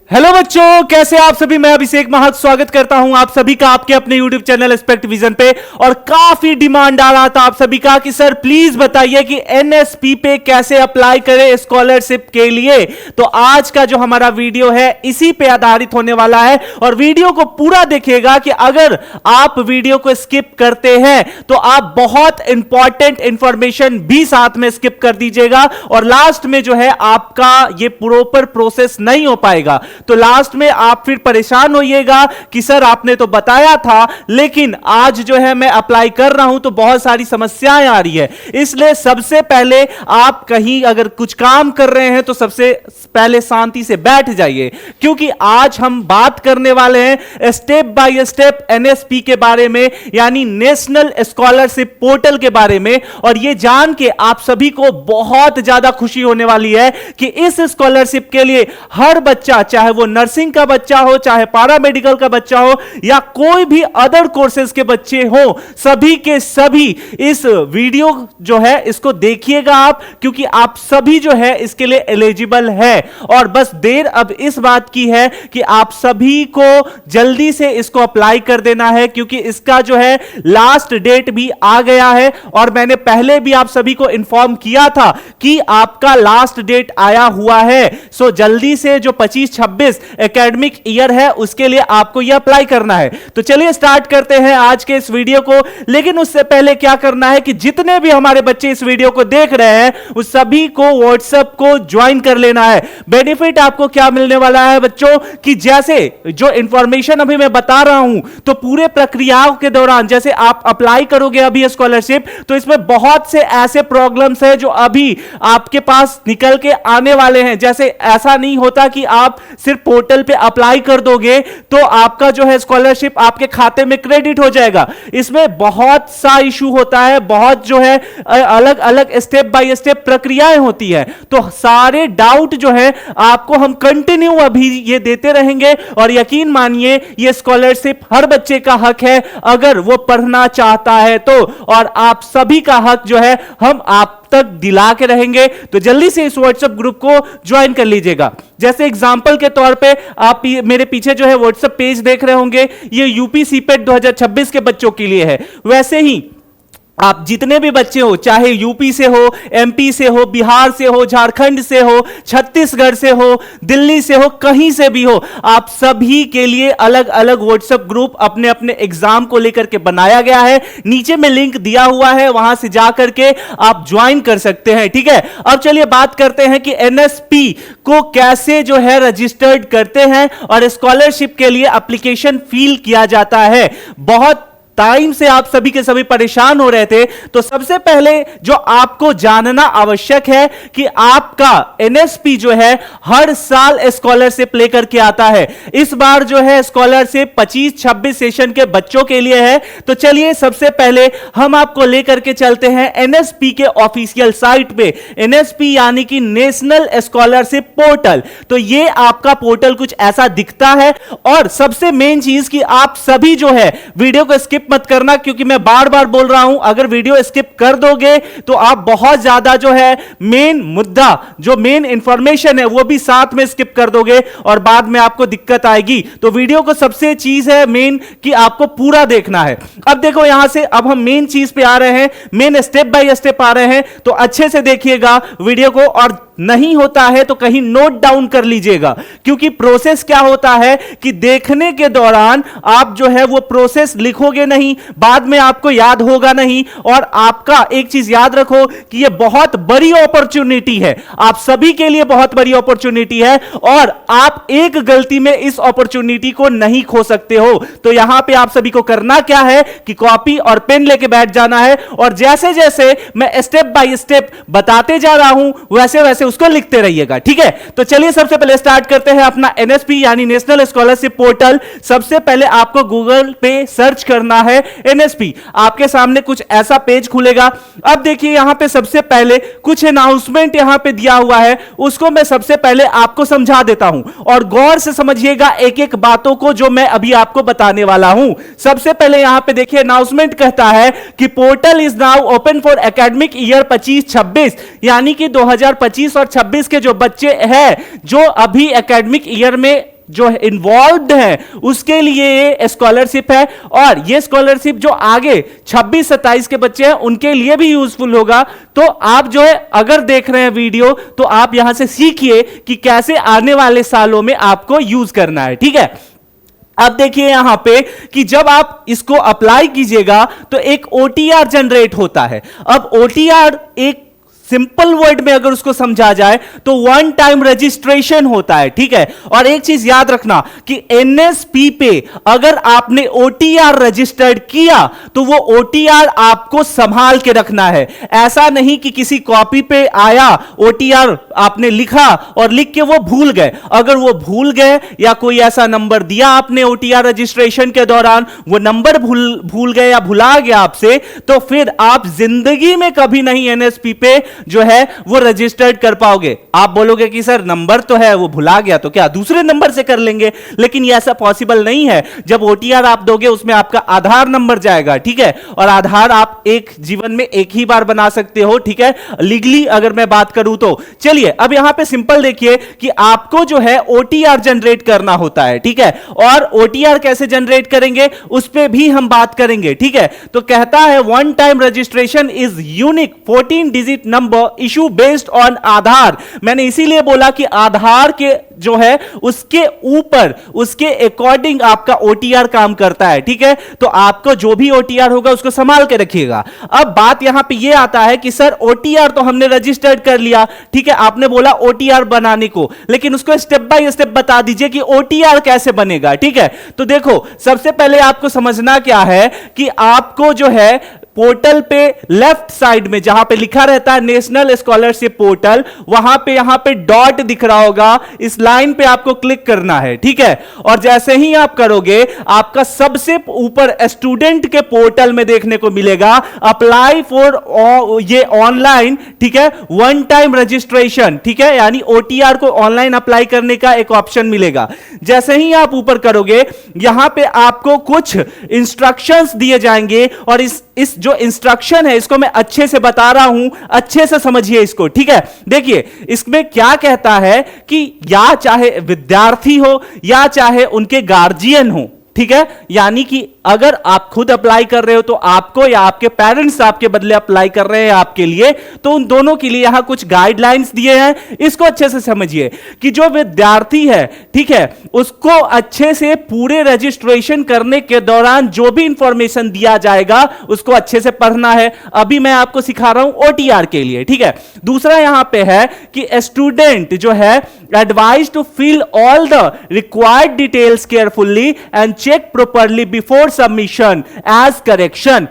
Hello बच्चों, कैसे आप सभी। मैं अभिषेक महत स्वागत करता हूं आप सभी का आपके अपने यूट्यूब चैनल एस्पेक्ट विजन पे। और काफी डिमांड आ रहा था आप सभी का कि सर प्लीज बताइए कि एनएसपी पे कैसे अप्लाई करें स्कॉलरशिप के लिए। तो आज का जो हमारा वीडियो है इसी पे आधारित होने वाला है और वीडियो को पूरा देखिएगा कि अगर आप वीडियो को स्किप करते हैं तो आप बहुत इंपॉर्टेंट इंफॉर्मेशन भी साथ में स्किप कर दीजिएगा और लास्ट में जो है आपका ये प्रॉपर प्रोसेस नहीं हो पाएगा। तो लास्ट में आप फिर परेशान होइएगा कि सर आपने तो बताया था लेकिन आज जो है मैं अप्लाई कर रहा हूं तो बहुत सारी समस्याएं आ रही है। इसलिए सबसे पहले आप कहीं अगर कुछ काम कर रहे हैं तो सबसे पहले शांति से बैठ जाइए, क्योंकि आज हम बात करने वाले हैं स्टेप बाय स्टेप एनएसपी के बारे में, यानी नेशनल स्कॉलरशिप पोर्टल के बारे में। और यह जान के आप सभी को बहुत ज्यादा खुशी होने वाली है कि इस स्कॉलरशिप के लिए हर बच्चा, चाहे वो नर्सिंग का बच्चा हो, चाहे पैरा मेडिकल का बच्चा हो या कोई भी अदर कोर्सेज के बच्चे हो, सभी के सभी इस वीडियो जो है इसको देखिएगा आप, क्योंकि आप सभी जो है इसके लिए एलिजिबल है। और बस देर अब इस बात की है कि आप सभी को जल्दी से इसको अप्लाई कर देना है, क्योंकि इसका जो है लास्ट डेट भी आ गया है। और मैंने पहले भी आप सभी को इंफॉर्म किया था कि आपका लास्ट डेट आया हुआ है। सो जल्दी से जो 25-26 एकेडमिक ईयर है उसके लिए आपको यह अप्लाई करना है। तो चलिए स्टार्ट करते हैं आज के इस वीडियो को। लेकिन उससे पहले क्या करना है कि जितने भी हमारे बच्चे इस वीडियो को देख रहे हैं उस सभी को व्हाट्सएप को ज्वाइन कर लेना है। बेनिफिट आपको क्या मिलने वाला है बच्चों कि जैसे जो इंफॉर्मेशन अभी मैं बता रहा हूं तो पूरे प्रक्रियाओं के दौरान जैसे आप अप्लाई करोगे अभी स्कॉलरशिप, तो इसमें बहुत से ऐसे प्रॉब्लम्स हैं जो अभी आपके पास निकल के आने वाले हैं। जैसे ऐसा नहीं होता कि आप सिर्फ पोर्टल पे अप्लाई कर दोगे तो आपका जो है स्कॉलरशिप आपके खाते में क्रेडिट हो जाएगा। इसमें बहुत सा इशू होता है, बहुत जो है अलग अलग स्टेप बाय स्टेप प्रक्रियाएं होती है। तो सारे डाउट जो है आपको हम कंटिन्यू अभी ये देते रहेंगे और यकीन मानिए ये स्कॉलरशिप हर बच्चे का हक है अगर वो पढ़ना चाहता है तो। और आप सभी का हक जो है हम आप तक दिला के रहेंगे। तो जल्दी से इस व्हाट्सएप ग्रुप को ज्वाइन कर लीजिएगा। जैसे एग्जांपल के तौर पे आप मेरे पीछे जो है व्हाट्सएप पेज देख रहे होंगे, ये यूपी सीपेट 2026 के बच्चों के लिए है। वैसे ही आप जितने भी बच्चे हो, चाहे यूपी से हो, एमपी से हो, बिहार से हो, झारखंड से हो, छत्तीसगढ़ से हो, दिल्ली से हो, कहीं से भी हो, आप सभी के लिए अलग अलग व्हाट्सएप ग्रुप अपने अपने एग्जाम को लेकर के बनाया गया है। नीचे में लिंक दिया हुआ है, वहां से जाकर के आप ज्वाइन कर सकते हैं। ठीक है, अब चलिए बात करते हैं कि एनएसपी को कैसे जो है रजिस्टर्ड करते हैं और स्कॉलरशिप के लिए एप्लीकेशन फिल किया जाता है। बहुत टाइम से आप सभी के सभी परेशान हो रहे थे, तो सबसे पहले जो आपको जानना आवश्यक है कि आपका एनएसपी जो है हर साल स्कॉलरशिप लेकर के आता है। इस बार जो है स्कॉलरशिप 25-26 सेशन के बच्चों के लिए है। तो चलिए सबसे पहले हम आपको लेकर के चलते हैं एनएसपी के ऑफिशियल साइट पे। एनएसपी यानी कि नेशनल स्कॉलरशिप पोर्टल। तो ये आपका पोर्टल कुछ ऐसा दिखता है। और सबसे मेन चीज कि आप सभी जो है वीडियो को स्किप मत करना, क्योंकि मैं बार बार बोल रहा हूं अगर वीडियो स्किप कर दोगे तो आप बहुत ज्यादा जो है मेन मुद्दा, जो मेन इंफॉर्मेशन है वो भी साथ में स्किप कर दोगे और बाद में आपको दिक्कत आएगी। तो वीडियो को सबसे चीज है मेन कि आपको पूरा देखना है। अब देखो यहां से अब हम मेन चीज पे आ रहे हैं, मेन स्टेप बाय स्टेप आ रहे हैं। तो अच्छे से देखिएगा वीडियो को, और नहीं होता है तो कहीं नोट डाउन कर लीजिएगा, क्योंकि प्रोसेस क्या होता है कि देखने के दौरान आप जो है वो प्रोसेस लिखोगे नहीं, बाद में आपको याद होगा नहीं। और आपका एक चीज याद रखो कि ये बहुत बड़ी अपॉर्चुनिटी है, आप सभी के लिए बहुत बड़ी अपॉर्चुनिटी है और आप एक गलती में इस अपॉर्चुनिटी को नहीं खो सकते हो। तो यहां पे आप सभी को करना क्या है कि कॉपी और पेन लेके बैठ जाना है और जैसे जैसे मैं स्टेप बाय स्टेप बताते जा रहा हूं वैसे वैसे उसको लिखते रहिएगा। ठीक है, तो चलिए सबसे पहले स्टार्ट करते हैं अपना एनएसपी यानी नेशनल स्कॉलरशिप पोर्टल। सबसे पहले आपको गूगल पे सर्च करना है एनएसपी। आपके सामने कुछ ऐसा पेज खुलेगा। अब देखिए यहां पे सबसे पहले कुछ अनाउंसमेंट यहां पे दिया हुआ है, उसको मैं सबसे पहले आपको समझा देता हूं और गौर से समझिएगा एक एक बातों को जो मैं अभी आपको बताने वाला हूं। सबसे पहले यहां पे देखिए अनाउंसमेंट कहता है कि portal is now open for academic year 25-26, यानी कि 2025 और 26 के जो बच्चे हैं जो अभी एकेडमिक ईयर में जो इन्वॉल्व्ड हैं उसके लिए ये स्कॉलरशिप है, और ये स्कॉलरशिप जो आगे 26-27 के बच्चे हैं उनके लिए भी यूजफुल होगा। तो आप जो है अगर देख रहे हैं वीडियो तो आप यहां से सीखिए कि कैसे आने वाले सालों में आपको यूज करना है, ठीक है। अब देखिए यहां पे कि जब आप इसको अप्लाई कीजिएगा तो एक ओटीआर जनरेट होता है। अब ओटीआर एक सिंपल वर्ड में अगर उसको समझा जाए तो वन टाइम रजिस्ट्रेशन होता है, ठीक है। और एक चीज याद रखना कि एनएसपी पे अगर आपने ओटीआर रजिस्टर्ड किया तो वो ओटीआर आपको संभाल के रखना है। ऐसा नहीं कि किसी कॉपी पे आया ओटीआर आपने लिखा और लिख के वो भूल गए। अगर वो भूल गए या कोई ऐसा नंबर दिया आपने ओटीआर रजिस्ट्रेशन के दौरान, वो नंबर भूल गए या भुला गया आपसे, तो फिर आप जिंदगी में कभी नहीं एनएसपी पे जो है वो रजिस्टर्ड कर पाओगे। आप बोलोगे कि सर नंबर तो है वो भुला गया, तो क्या दूसरे नंबर से कर लेंगे? लेकिन ये ऐसा पॉसिबल नहीं है। जब ओटीआर आप दोगे उसमें आपका आधार नंबर जाएगा, ठीक है। और आधार आप एक जीवन में एक ही बार बना सकते हो, ठीक है, लीगली अगर मैं बात करूं तो। चलिए अब यहां पे सिंपल देखिए कि आपको जो है ओटीआर जनरेट करना होता है, ठीक है। और ओटीआर कैसे जनरेट करेंगे उस पर भी हम बात करेंगे, ठीक है। तो कहता है one time registration is unique 14 digit number issue based on Aadhaar. मैंने इसीलिए बोला कि आधार के जो है उसके ऊपर उसके अकॉर्डिंग आपका ओटीआर काम करता है, ठीक है। तो आपको जो भी ओटीआर होगा उसको संभाल के रखिएगा। अब बात यहां पे ये आता है कि सर ओटीआर तो हमने रजिस्टर्ड कर लिया, ठीक है, आपने बोला ओटीआर बनाने को, लेकिन उसको स्टेप बाय स्टेप बता दीजिए कि ओटीआर कैसे बनेगा, ठीक है। तो देखो सबसे पहले आपको समझना क्या है कि आपको जो है पोर्टल पे लेफ्ट साइड में जहां पे लिखा रहता है नेशनल स्कॉलरशिप पोर्टल, वहां पे यहां पे डॉट दिख रहा होगा, इस लाइन पे आपको क्लिक करना है, ठीक है। और जैसे ही आप करोगे आपका सबसे ऊपर स्टूडेंट के पोर्टल में देखने को मिलेगा अप्लाई फॉर ये ऑनलाइन, ठीक है, वन टाइम रजिस्ट्रेशन, ठीक है, यानी ओटीआर को ऑनलाइन अप्लाई करने का एक ऑप्शन मिलेगा। जैसे ही आप ऊपर करोगे यहां पे आपको कुछ इंस्ट्रक्शंस दिए जाएंगे, और इस जो इंस्ट्रक्शन है इसको मैं अच्छे से बता रहा हूं, अच्छे से समझिए इसको, ठीक है। देखिए इसमें क्या कहता है कि या चाहे विद्यार्थी हो या चाहे उनके गार्जियन हो, ठीक है, यानी कि अगर आप खुद अप्लाई कर रहे हो तो आपको या आपके पेरेंट्स आपके बदले अप्लाई कर रहे हैं आपके लिए, तो उन दोनों के लिए यहां कुछ गाइडलाइंस दिए हैं। इसको अच्छे से समझिए कि जो विद्यार्थी है, ठीक है, उसको अच्छे से पूरे रजिस्ट्रेशन करने के दौरान जो भी इंफॉर्मेशन दिया जाएगा उसको अच्छे से पढ़ना है। अभी मैं आपको सिखा रहा हूं ओटीआर के लिए, ठीक है। दूसरा यहां पे है कि स्टूडेंट जो है advise to fill all the required details carefully and check properly before submission as correction.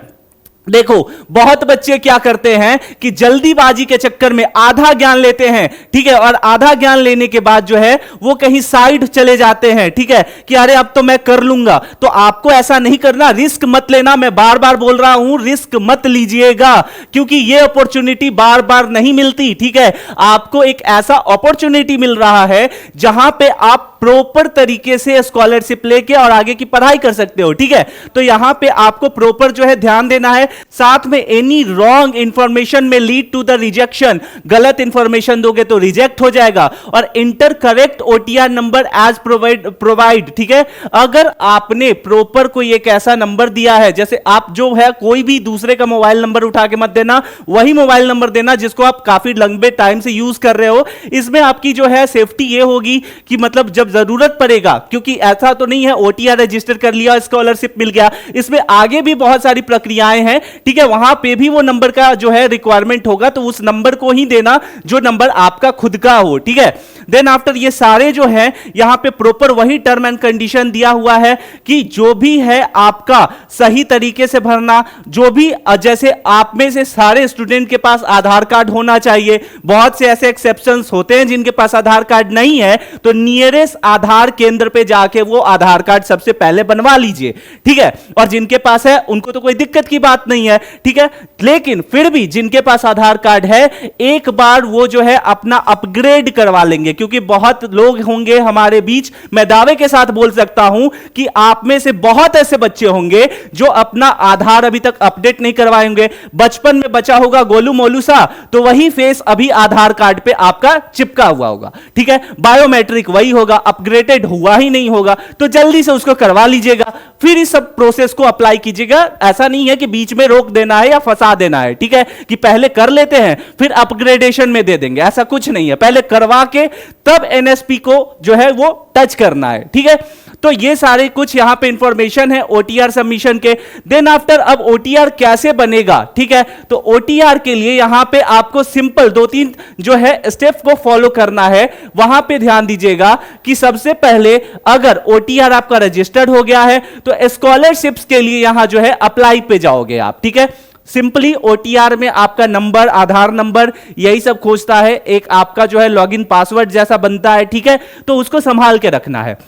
देखो बहुत बच्चे क्या करते हैं कि जल्दीबाजी के चक्कर में आधा ज्ञान लेते हैं, ठीक है, और आधा ज्ञान लेने के बाद जो है वो कहीं साइड चले जाते हैं, ठीक है, कि अरे अब तो मैं कर लूंगा। तो आपको ऐसा नहीं करना, रिस्क मत लेना। मैं बार बार बोल रहा हूं रिस्क मत लीजिएगा, क्योंकि ये अपॉर्चुनिटी बार बार नहीं मिलती, ठीक है। आपको एक ऐसा अपॉर्चुनिटी मिल रहा है जहां पे आप प्रॉपर तरीके से स्कॉलरशिप लेके और आगे की पढ़ाई कर सकते हो, ठीक है। तो यहां पे आपको प्रॉपर जो है ध्यान देना है। साथ में any wrong information may lead to the rejection, गलत इंफॉर्मेशन दोगे तो रिजेक्ट हो जाएगा। और enter correct OTR number as provide, ठीक है। अगर आपने प्रॉपर कोई एक ऐसा नंबर दिया है, जैसे आप जो है कोई भी दूसरे का मोबाइल नंबर उठा के मत देना, वही मोबाइल नंबर देना जिसको आप काफी लंबे टाइम से यूज कर रहे हो। इसमें आपकी जो है सेफ्टी ये होगी कि मतलब जब जरूरत पड़ेगा, क्योंकि ऐसा तो नहीं है ओटीआर रजिस्टर कर लिया स्कॉलरशिप मिल गया, इसमें आगे भी बहुत सारी प्रक्रियाएं हैं, ठीक है। वहां पे भी वो नंबर का जो है रिक्वायरमेंट होगा, तो उस नंबर को ही देना जो नंबर आपका खुद का हो, ठीक है। देन आफ्टर ये सारे जो है यहां पे प्रॉपर वही टर्म एंड कंडीशन दिया हुआ है कि जो भी है आपका सही तरीके से भरना, जो भी जैसे आप में से सारे स्टूडेंट के पास आधार कार्ड होना चाहिए। बहुत से ऐसे एक्सेप्शंस होते हैं जिनके पास आधार कार्ड नहीं है, तो नियरेस्ट आधार केंद्र पे जाके वो आधार कार्ड सबसे पहले बनवा लीजिए, ठीक है। और जिनके पास है उनको तो कोई दिक्कत की बात नहीं है, ठीक है। लेकिन फिर भी जिनके पास आधार कार्ड है एक बार वो जो है अपना अपग्रेड करवा लेंगे, क्योंकि बहुत लोग होंगे हमारे बीच, मैं दावे के साथ बोल सकता हूं कि आप में से बहुत ऐसे बच्चे होंगे जो अपना आधार अभी तक अपडेट नहीं करवाए होंगे। बचपन में बचा होगा गोलू मोलू सा, तो वही फेस अभी आधार कार्ड पे आपका चिपका हुआ होगा, ठीक है। बायोमेट्रिक वही होगा, अपग्रेडेड हुआ ही नहीं होगा तो जल्दी से उसको करवा लीजिएगा, फिर इस सब प्रोसेस को अप्लाई कीजिएगा। ऐसा नहीं है कि बीच में रोक देना है या फंसा देना है, ठीक है, कि पहले कर लेते हैं फिर अपग्रेडेशन में दे देंगे, ऐसा कुछ नहीं है। पहले करवा के तब एनएसपी को जो है वो टच करना है, ठीक है। तो ये सारे कुछ यहां पे इंफॉर्मेशन है ओटीआर सबमिशन के। देन आफ्टर अब ओटीआर कैसे बनेगा, ठीक है, तो ओटीआर के लिए यहां पे आपको सिंपल 2-3 जो है स्टेप को फॉलो करना है। वहां पे ध्यान दीजिएगा कि सबसे पहले अगर ओटीआर आपका रजिस्टर्ड हो गया है तो स्कॉलरशिप्स के लिए यहां जो है अप्लाई पे जाओगे आप, ठीक है। सिंपली ओटीआर में आपका नंबर, आधार नंबर, यही सब खोजता है, एक आपका जो है लॉगिन पासवर्ड जैसा बनता है, ठीक है, तो उसको संभाल के रखना है।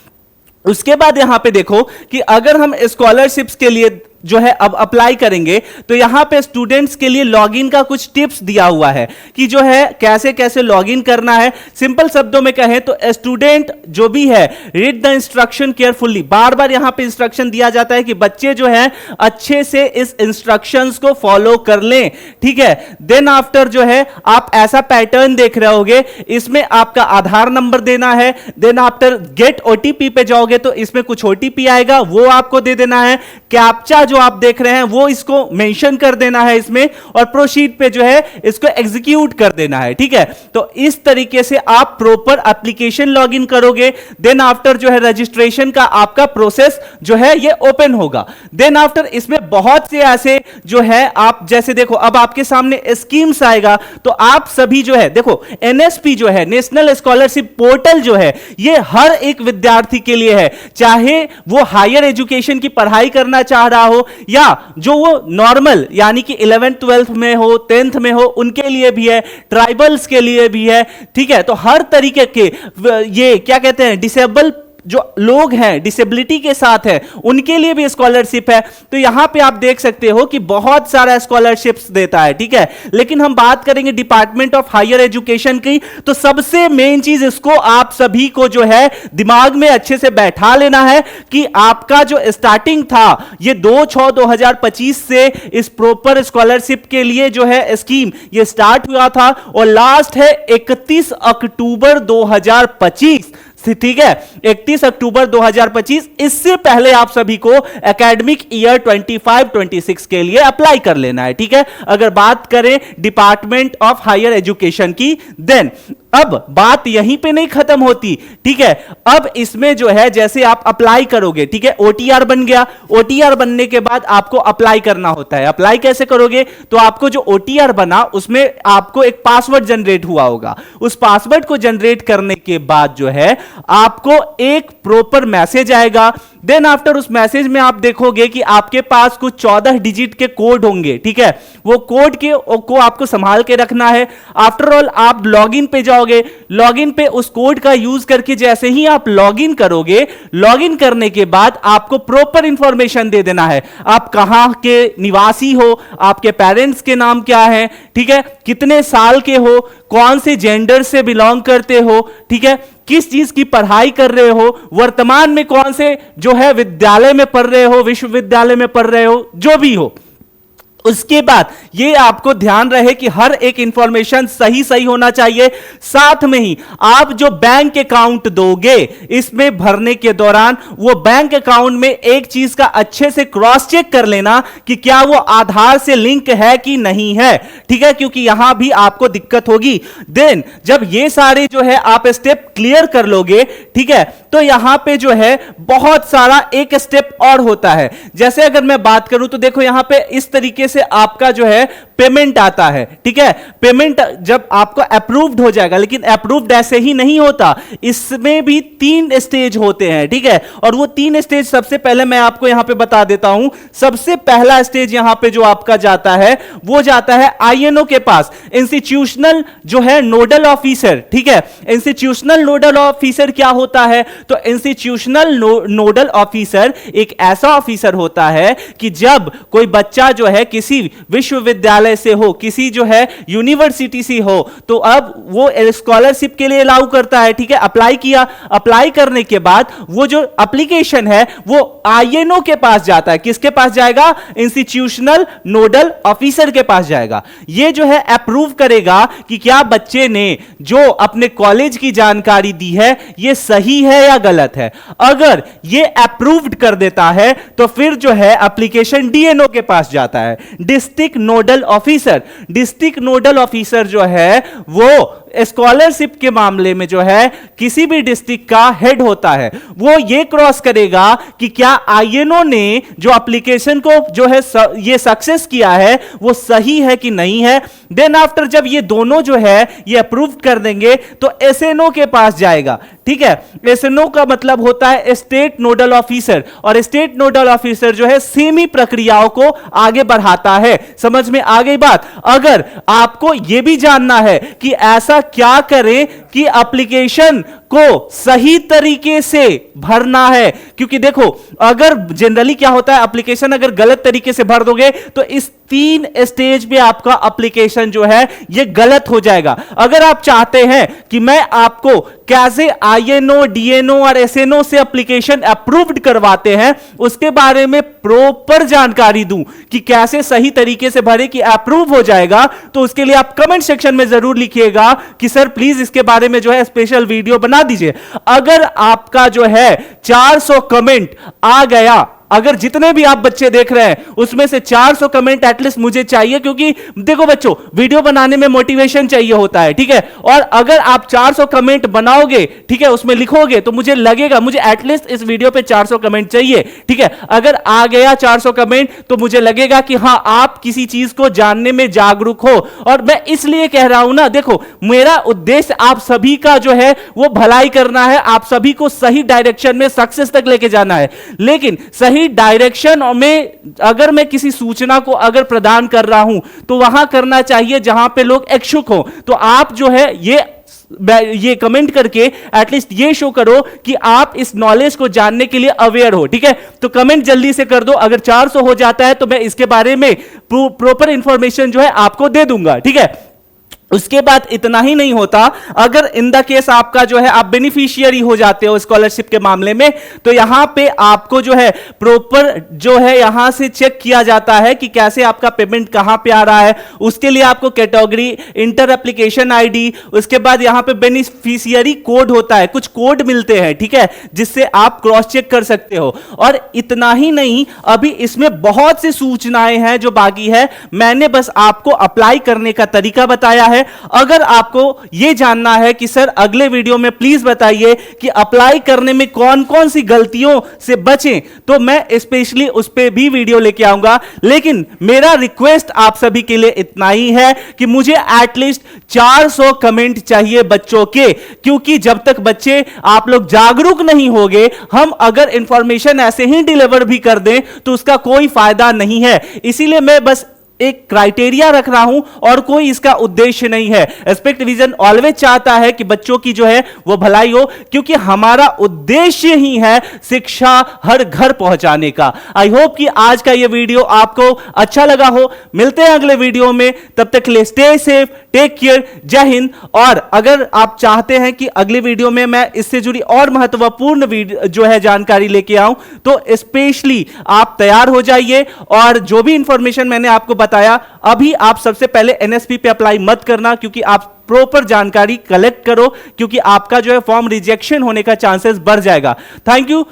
उसके बाद यहां पे देखो कि अगर हम स्कॉलरशिप्स के लिए जो है अब अप्लाई करेंगे तो यहां पे स्टूडेंट्स के लिए लॉगिन का कुछ टिप्स दिया हुआ है कि जो है कैसे कैसे लॉगिन करना है। सिंपल शब्दों में कहें तो स्टूडेंट जो भी है रीड द इंस्ट्रक्शन केयरफुली, बार बार यहां पे इंस्ट्रक्शन दिया जाता है कि बच्चे जो है अच्छे से इस इंस्ट्रक्शंस को फॉलो कर लें, ठीक है। देन आफ्टर जो है आप ऐसा पैटर्न देख रहे होगे, इसमें आपका आधार नंबर देना है। देन आफ्टर गेट ओटीपी पे जाओगे तो इसमें कुछ ओटीपी आएगा, वो आपको दे देना है। कैप्चा जो आप देख रहे हैं वो इसको मेंशन कर देना है इसमें, और प्रोसीड पे जो है इसको एग्जीक्यूट कर देना है, ठीक है। तो इस तरीके से आप प्रॉपर एप्लीकेशन लॉगिन करोगे। देन आफ्टर जो है रजिस्ट्रेशन का आपका प्रोसेस जो है ये ओपन होगा। देन आफ्टर इसमें बहुत से ऐसे जो है आप जैसे देखो अब आपके सामने स्कीम्स आएगा, तो आप सभी जो है देखो एनएसपी जो है नेशनल स्कॉलरशिप पोर्टल जो है ये हर एक विद्यार्थी के लिए है, चाहे वो हायर एजुकेशन की पढ़ाई करना चाह रहा हो या जो वो नॉर्मल यानी कि 11th 12th में हो, 10th में हो, उनके लिए भी है, ट्राइबल्स के लिए भी है, ठीक है। तो हर तरीके के ये क्या कहते हैं डिसेबल जो लोग हैं डिसेबिलिटी के साथ हैं उनके लिए भी स्कॉलरशिप है। तो यहां पे आप देख सकते हो कि बहुत सारा स्कॉलरशिप्स देता है, ठीक है। लेकिन हम बात करेंगे डिपार्टमेंट ऑफ हायर एजुकेशन की, तो सबसे मेन चीज इसको आप सभी को जो है दिमाग में अच्छे से बैठा लेना है कि आपका जो स्टार्टिंग था ये 2/6/2025 से इस प्रॉपर स्कॉलरशिप के लिए जो है स्कीम ये स्टार्ट हुआ था और लास्ट है 31 अक्टूबर 2025, ठीक है, 31 अक्टूबर 2025। इससे पहले आप सभी को एकेडमिक ईयर 25-26 के लिए अप्लाई कर लेना है, ठीक है। अगर बात करें डिपार्टमेंट ऑफ हायर एजुकेशन की, देन अब बात यहीं पे नहीं खत्म होती, ठीक है। अब इसमें जो है जैसे आप अप्लाई करोगे, ठीक है, ओटीआर बन गया, ओटीआर बनने के बाद आपको अप्लाई करना होता है। अप्लाई कैसे करोगे, तो आपको जो ओटीआर बना उसमें आपको एक पासवर्ड जनरेट हुआ होगा, उस पासवर्ड को जनरेट करने के बाद जो है आपको एक प्रॉपर मैसेज आएगा। देन आफ्टर उस मैसेज में आप देखोगे कि आपके पास कुछ 14 डिजिट के कोड होंगे, ठीक है, वो कोड को आपको संभाल के रखना है। आफ्टर ऑल आप लॉगिन पे जाओगे, लॉगिन पे उस कोड का यूज करके जैसे ही आप लॉगिन करोगे, लॉगिन करने के बाद आपको प्रॉपर इंफॉर्मेशन दे देना है, आप कहां के निवासी हो, आपके पेरेंट्स के नाम क्या है, ठीक है, कितने साल के हो, कौन से जेंडर से बिलोंग करते हो, ठीक है, किस चीज की पढ़ाई कर रहे हो, वर्तमान में कौन से जो है विद्यालय में पढ़ रहे हो, विश्वविद्यालय में पढ़ रहे हो, जो भी हो। उसके बाद ये आपको ध्यान रहे कि हर एक इंफॉर्मेशन सही सही होना चाहिए। साथ में ही आप जो बैंक अकाउंट दोगे इसमें भरने के दौरान वो बैंक अकाउंट में एक चीज का अच्छे से क्रॉस चेक कर लेना कि क्या वो आधार से लिंक है कि नहीं है, ठीक है, क्योंकि यहां भी आपको दिक्कत होगी। देन जब ये सारे जो है आप स्टेप क्लियर कर लोगे, ठीक है, तो यहां पे जो है बहुत सारा एक स्टेप और होता है। जैसे अगर मैं बात करूं तो देखो यहां पे इस तरीके से आपका जो है पेमेंट आता है, ठीक है। पेमेंट जब आपको अप्रूव्ड हो जाएगा, लेकिन अप्रूव्ड ऐसे ही नहीं होता, इसमें भी 3 स्टेज होते हैं, ठीक है। और वो 3 स्टेज सबसे पहले मैं आपको यहां पे बता देता हूं। सबसे पहला स्टेज यहां पे जो आपका जाता है वो जाता है आईएनओ के पास, इंस्टीट्यूशनल जो है नोडल ऑफिसर, ठीक है। इंस्टीट्यूशनल नोडल ऑफिसर क्या होता है, तो इंस्टीट्यूशनल नोडल ऑफिसर एक ऐसा ऑफिसर होता है कि जब कोई बच्चा जो है किसी किसी विश्वविद्यालय से हो, किसी जो है यूनिवर्सिटी से हो, तो अब वो स्कॉलरशिप के लिए अलाउ करता है। ठीक है, अप्लाई किया, अप्लाई करने के बाद वो जो एप्लीकेशन है वो आईएनओ के पास जाता है। किसके पास जाएगा? इंस्टीट्यूशनल नोडल ऑफिसर के पास जाएगा। ये जो है अप्रूव करेगा कि क्या बच्चे ने जो अपने कॉलेज की जानकारी दी है ये सही है या गलत है। अगर ये अप्रूव्ड कर देता है तो फिर जो है एप्लीकेशन डीएनओ के पास जाता है, district nodal officer. District nodal officer जो है वो स्कॉलरशिप के मामले में जो है किसी भी डिस्ट्रिक्ट का हेड होता है। वो ये क्रॉस करेगा कि क्या आईएनओ ने जो एप्लीकेशन को जो है ये सक्सेस किया है वो सही है कि नहीं है। देन आफ्टर जब ये दोनों जो है ये अप्रूव कर देंगे तो एसएनओ के पास जाएगा। ठीक है, एसएनओ का मतलब होता है स्टेट नोडल ऑफिसर, और स्टेट नोडल ऑफिसर जो है सेमी प्रक्रियाओं को आगे बढ़ाता है। समझ में आ गई बात? अगर आपको यह भी जानना है कि ऐसा क्या करें कि एप्लीकेशन को सही तरीके से भरना है, क्योंकि देखो अगर जनरली क्या होता है, एप्लीकेशन अगर गलत तरीके से भर दोगे तो इस 3 स्टेज पे आपका एप्लीकेशन जो है ये गलत हो जाएगा। अगर आप चाहते हैं कि मैं आपको कैसे आईएनओ, डीएनओ और एसएनओ से एप्लीकेशन अप्रूव्ड करवाते हैं उसके बारे में प्रॉपर जानकारी दूं कि कैसे सही तरीके से भरे कि अप्रूव हो जाएगा, तो उसके लिए आप कमेंट सेक्शन में जरूर लिखिएगा कि सर प्लीज इसके बारे में जो है स्पेशल वीडियो बना दीजिए। अगर आपका जो है 400 कमेंट आ गया, अगर जितने भी आप बच्चे देख रहे हैं उसमें से 400 कमेंट एटलीस्ट मुझे चाहिए, क्योंकि देखो बच्चों वीडियो बनाने में मोटिवेशन चाहिए होता है। ठीक है, और अगर आप 400 कमेंट बनाओगे, ठीक है, उसमें लिखोगे तो मुझे लगेगा मुझे एटलीस्ट इस वीडियो पे 400 कमेंट चाहिए। ठीक है, अगर आ गया 400 कमेंट तो मुझे लगेगा कि हां आप किसी चीज को जानने में जागरूक हो। और मैं इसलिए कह रहा हूं ना, देखो मेरा उद्देश्य आप सभी का जो है वो भलाई करना है, आप सभी को सही डायरेक्शन में सक्सेस तक लेके जाना है। लेकिन सही डायरेक्शन में अगर मैं किसी सूचना को अगर प्रदान कर रहा हूं तो वहां करना चाहिए जहां पे लोग इच्छुक हो। तो आप जो है ये कमेंट करके एटलीस्ट ये शो करो कि आप इस नॉलेज को जानने के लिए अवेयर हो। ठीक है, तो कमेंट जल्दी से कर दो। अगर 400 हो जाता है तो मैं इसके बारे में प्रॉपर इंफॉर्मेशन जो है आपको दे दूंगा। ठीक है, उसके बाद इतना ही नहीं होता, अगर इन द केस आपका जो है आप बेनिफिशियरी हो जाते हो स्कॉलरशिप के मामले में, तो यहां पे आपको जो है प्रॉपर जो है यहां से चेक किया जाता है कि कैसे आपका पेमेंट कहां पे आ रहा है। उसके लिए आपको कैटेगरी, इंटर एप्लीकेशन आईडी, उसके बाद यहां पे बेनिफिशियरी कोड होता है, कुछ कोड मिलते हैं। ठीक है, जिससे आप क्रॉस चेक कर सकते हो। और इतना ही नहीं, अभी इसमें बहुत सी सूचनाएं हैं जो बाकी है। मैंने बस आपको अप्लाई करने का तरीका बताया है। अगर आपको यह जानना है कि सर अगले वीडियो में प्लीज बताइए कि अप्लाई करने में कौन कौन सी गलतियों से बचें, तो मैं स्पेशली उस पे भी वीडियो लेके आऊंगा। लेकिन मेरा रिक्वेस्ट आप सभी के लिए इतना ही है कि मुझे एटलीस्ट 400 कमेंट चाहिए बच्चों के, क्योंकि जब तक बच्चे आप लोग जागरूक नहीं होंगे, हम अगर इंफॉर्मेशन ऐसे ही डिलीवर भी कर दें तो उसका कोई फायदा नहीं है। इसीलिए मैं बस एक क्राइटेरिया रख रहा हूं और कोई इसका उद्देश्य नहीं है। एस्पेक्ट विजन ऑलवेज चाहता है कि बच्चों की जो है वो भलाई हो, क्योंकि हमारा उद्देश्य ही है शिक्षा हर घर पहुंचाने का। आई होप कि आज का ये वीडियो आपको अच्छा लगा हो। मिलते हैं अगले वीडियो में, तब तक के लिए स्टे सेफ, टेक केयर, जय हिंद। और अगर आप चाहते हैं कि अगले वीडियो में मैं इससे जुड़ी और महत्वपूर्ण जो है जानकारी लेके आऊं, तो स्पेशली आप तैयार हो जाइए। और जो भी इंफॉर्मेशन मैंने आपको बताया, अभी आप सबसे पहले एनएसपी पे अप्लाई मत करना, क्योंकि आप प्रॉपर जानकारी कलेक्ट करो, क्योंकि आपका जो है फॉर्म रिजेक्शन होने का चांसेस बढ़ जाएगा। Thank you.